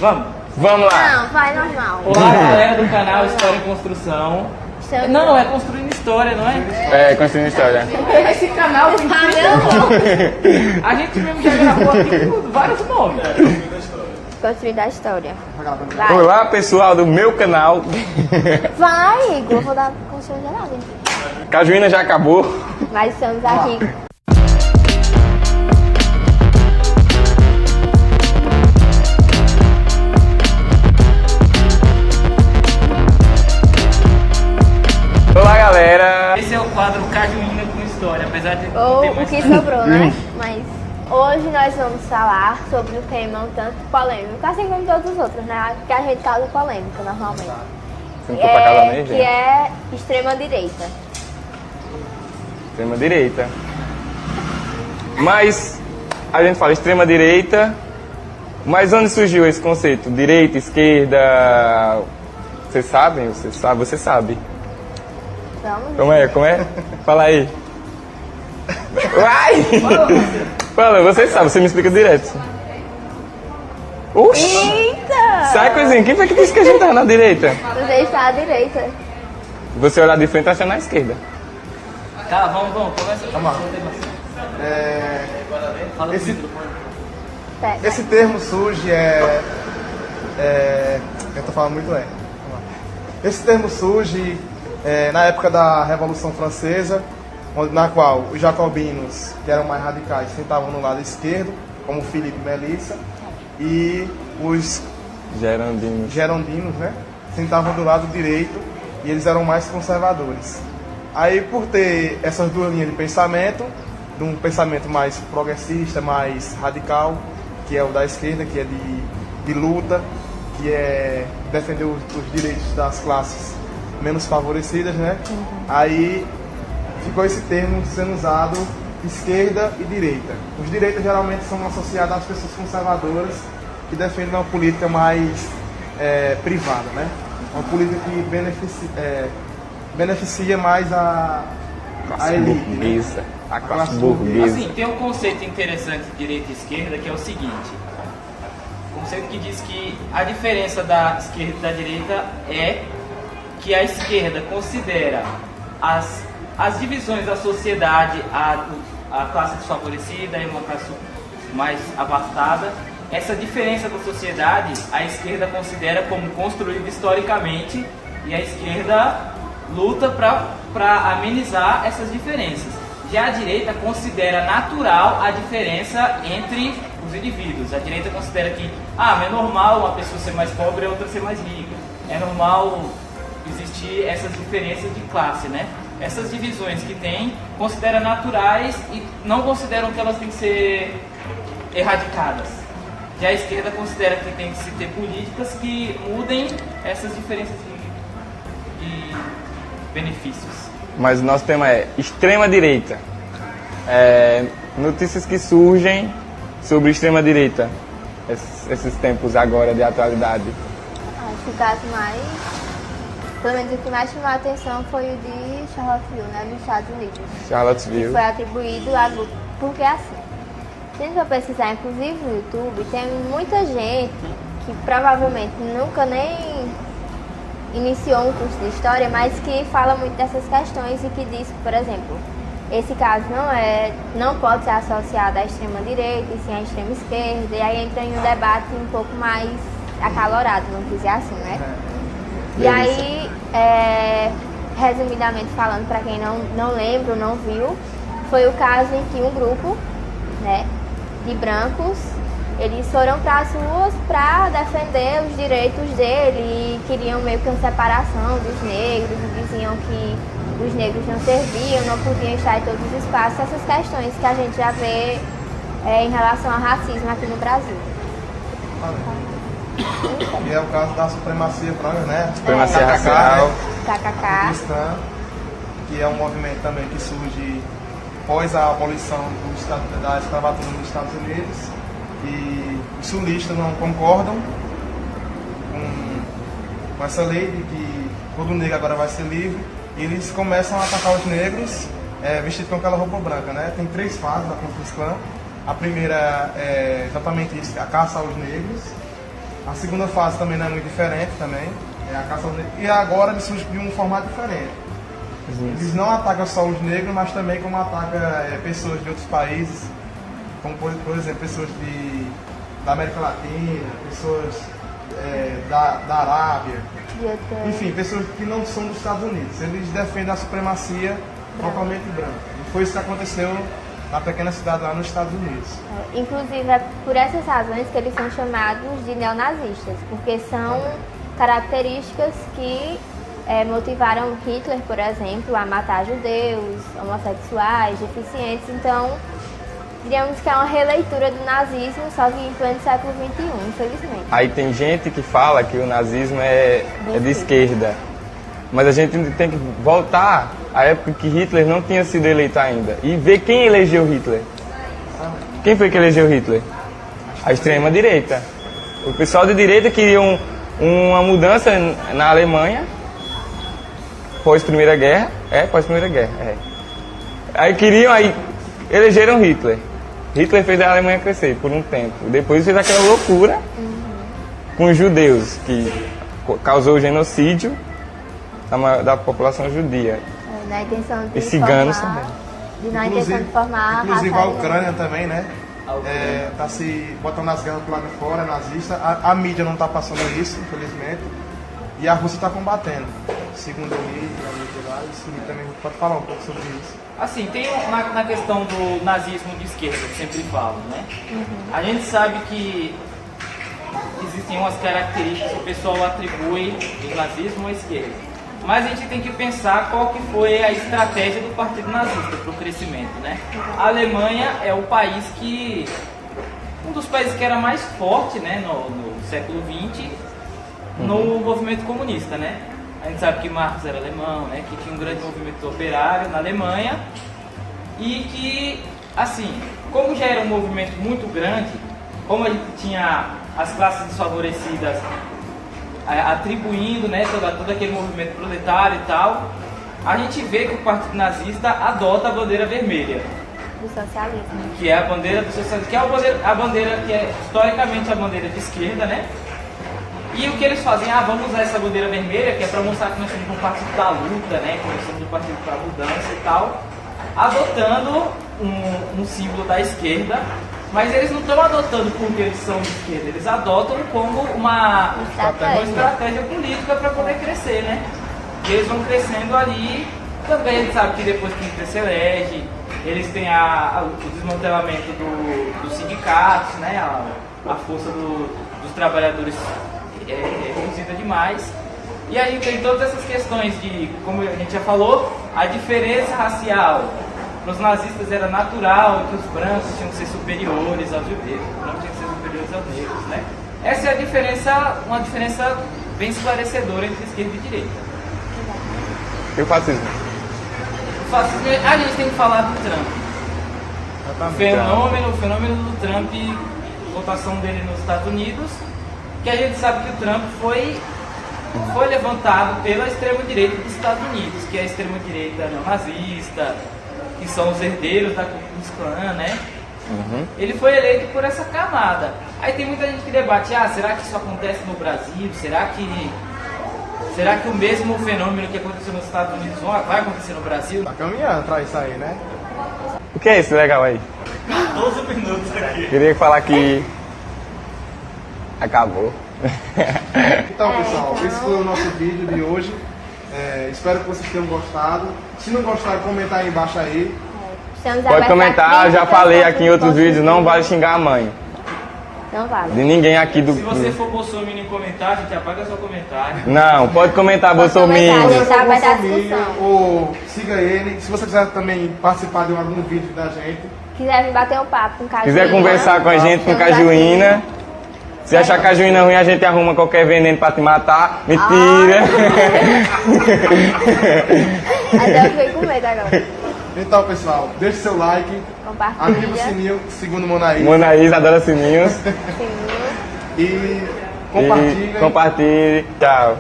Vamos? Vamos lá. Não, vai normal. Olá, galera do canal História em Construção. Não, é construindo história, não é? É, construindo história. Esse canal tem A gente mesmo já gravou aqui com vários nomes. Construindo a história. Vai. Olá, pessoal do meu canal. Vai, Igor. Vou dar construção geral. Hein? Cajuína já acabou. Mas estamos aqui. Olá, galera. Esse é o quadro Cajuína com História, apesar de não Ou ter o mais... que sobrou, né? Mas hoje nós vamos falar sobre um tema um tanto polêmico, assim como todos os outros, né? Que a gente causa polêmica normalmente. Você não foi pra casa mesmo? Que é extrema-direita. Extrema-direita. Mas a gente fala extrema-direita, mas onde surgiu esse conceito? Direita, esquerda? Vocês sabem? Você sabe. Vamos. Como é? Fala aí. Vai! Fala, você sabe, você me explica direto. Oxi! Eita! Sai, coisinha, quem foi que disse que a gente tava na direita? Você está à direita. Você olhar de frente e achar na esquerda. Tá, vamos, começa. Vamos lá. Fala Esse- comigo. Pega. Esse termo surge eu tô falando muito Vamos lá. Esse termo surge na época da Revolução Francesa, na qual os jacobinos, que eram mais radicais, sentavam no lado esquerdo, como Philippe Melissa, e os Gerandinho. gerondinos, né, sentavam do lado direito e eles eram mais conservadores. Aí, por ter essas duas linhas de pensamento, de um pensamento mais progressista, mais radical, que é o da esquerda, que é de luta, que é defender os direitos das classes menos favorecidas, né? Aí ficou esse termo sendo usado, esquerda e direita. Os direitos geralmente são associados às pessoas conservadoras que defendem uma política mais privada, né? Uma política que beneficia mais a elite, né? Burguesa. A classe classe burguesa. Assim, tem um conceito interessante de direita e esquerda que é o seguinte. Um conceito que diz que a diferença da esquerda e da direita é que a esquerda considera as divisões da sociedade, a classe desfavorecida e uma classe mais abastada. Essa diferença da sociedade, a esquerda considera como construída historicamente e a esquerda luta para amenizar essas diferenças. Já a direita considera natural a diferença entre os indivíduos. A direita considera que é normal uma pessoa ser mais pobre e outra ser mais rica. É normal existir essas diferenças de classe, né? Essas divisões que tem, considera naturais e não consideram que elas têm que ser erradicadas. Já a esquerda considera que tem que se ter políticas que mudem essas diferenças de benefícios. Mas o nosso tema é extrema-direita. Notícias que surgem sobre extrema-direita. Esses tempos agora de atualidade. Acho que o caso mais... Pelo menos o que mais chamou a atenção foi o de Charlottesville, né? Nos Estados Unidos. Que Charlottesville. foi atribuído a grupo. Porque assim, se a gente for pesquisar, inclusive no YouTube, tem muita gente que provavelmente nunca nem iniciou um curso de história, mas que fala muito dessas questões e que diz, por exemplo, esse caso não pode ser associado à extrema-direita e sim à extrema-esquerda, e aí entra em um debate um pouco mais acalorado, vamos dizer assim, né? E aí, resumidamente falando, para quem não lembra ou não viu, foi o caso em que um grupo, né, de brancos, eles foram para as ruas para defender os direitos dele e queriam meio que uma separação dos negros, e diziam que os negros não serviam, não podiam estar em todos os espaços, essas questões que a gente já vê em relação ao racismo aqui no Brasil. E é o caso da supremacia branca, né? Supremacia KKK, racial. né? KKK. Cristã, que é um movimento também que surge após a abolição da escravatura nos Estados Unidos, e os sulistas não concordam com essa lei de que todo negro agora vai ser livre, e eles começam a atacar os negros vestidos com aquela roupa branca, né? Tem 3 fases da Ku Klux Klan. A primeira é exatamente isso, a caça aos negros. A segunda fase também não é muito diferente também. É a caça aos negros. E agora ele surge de um formato diferente. Eles não atacam só os negros, mas também como atacam pessoas de outros países, como por exemplo pessoas da América Latina, pessoas da Arábia, enfim, pessoas que não são dos Estados Unidos. Eles defendem a supremacia totalmente branca. E foi isso que aconteceu na pequena cidade lá nos Estados Unidos. Inclusive é por essas razões que eles são chamados de neonazistas, porque são características que motivaram Hitler, por exemplo, a matar judeus, homossexuais, deficientes. Então, diríamos que é uma releitura do nazismo, só que em pleno século XXI, infelizmente. Aí tem gente que fala que o nazismo é de esquerda. Mas a gente tem que voltar à época que Hitler não tinha sido eleito ainda e ver quem elegeu Hitler. Quem foi que elegeu Hitler? A extrema-direita. O pessoal de direita queria uma mudança na Alemanha pós-Primeira Guerra. Pós-Primeira Guerra. Aí elegeram Hitler. Hitler fez a Alemanha crescer por um tempo. Depois fez aquela loucura com os judeus, que causou o genocídio da população judia. Na intenção de E ciganos formar, também. na intenção de formar Inclusive raça a Ucrânia também, né? Tá se botando as guerras pro lado de fora, nazista. A mídia não tá passando isso, infelizmente. E a Rússia está combatendo. Segundo eu li, lá, isso também pode falar um pouco sobre isso. Assim, tem na questão do nazismo de esquerda, que sempre falam, né? A gente sabe que existem umas características que o pessoal atribui do nazismo à esquerda. Mas a gente tem que pensar qual que foi a estratégia do Partido Nazista para o crescimento, né? A Alemanha é o país um dos países que era mais forte, né, no século XX, no movimento comunista, né? A gente sabe que Marx era alemão, né, que tinha um grande movimento operário na Alemanha e que, assim, como já era um movimento muito grande, como a gente tinha as classes desfavorecidas atribuindo, né, todo aquele movimento proletário e tal, a gente vê que o Partido Nazista adota a bandeira vermelha. Do socialismo. Que é a bandeira do socialismo, que é a bandeira que é historicamente a bandeira de esquerda, né? E o que eles fazem? Vamos usar essa bandeira vermelha, que é para mostrar que nós somos um partido da luta, né? Que nós somos um partido para a mudança e tal, adotando um símbolo da esquerda. Mas eles não estão adotando porque eles são de esquerda, eles adotam como uma estratégia política para poder crescer, né? E eles vão crescendo ali, também a gente sabe que depois que Hitler se elege, eles têm o desmantelamento dos sindicatos, né? A força dos trabalhadores é reduzida demais. E aí tem todas essas questões de, como a gente já falou, a diferença racial. Para os nazistas era natural que os brancos tinham que ser superiores aos judeus, os brancos tinham que ser superiores aos negros, né? Essa é a diferença, uma diferença bem esclarecedora entre esquerda e direita. E o fascismo? O fascismo, a gente tem que falar do Trump. O fenômeno do Trump, votação dele nos Estados Unidos, que a gente sabe que o Trump foi levantado pela extrema-direita dos Estados Unidos, que é a extrema-direita neonazista, que são os herdeiros da Ku Klux Klan, né? Ele foi eleito por essa camada. Aí tem muita gente que debate, será que isso acontece no Brasil? Será que o mesmo fenômeno que aconteceu nos Estados Unidos vai acontecer no Brasil? Tá caminhando pra isso aí, né? O que é esse legal aí? 12 minutos aqui. Queria falar que acabou. Então, pessoal, esse foi o nosso vídeo de hoje. Espero que vocês tenham gostado. Se não gostaram, comentar aí embaixo aí. Pode comentar, já falei aqui em outros vídeos, não vale xingar a mãe. Não vale. De ninguém aqui do... Se você for bolsominion em comentário, a gente apaga seu comentário. Não, pode comentar bolsominion. Vai dar discussão. Ou siga ele. Se você quiser também participar de algum vídeo da gente. Quiser vir bater um papo com Cajuína. Quiser conversar com a gente com Cajuína. Se achar Cajuína ruim, a gente arruma qualquer veneno pra te matar. Mentira! Até eu fiquei com medo agora. Então, pessoal, deixe seu like. Compartilha. Ativa o sininho, segundo Monaís. Monaís adora sininhos. E compartilhe. Compartilhe. Tchau.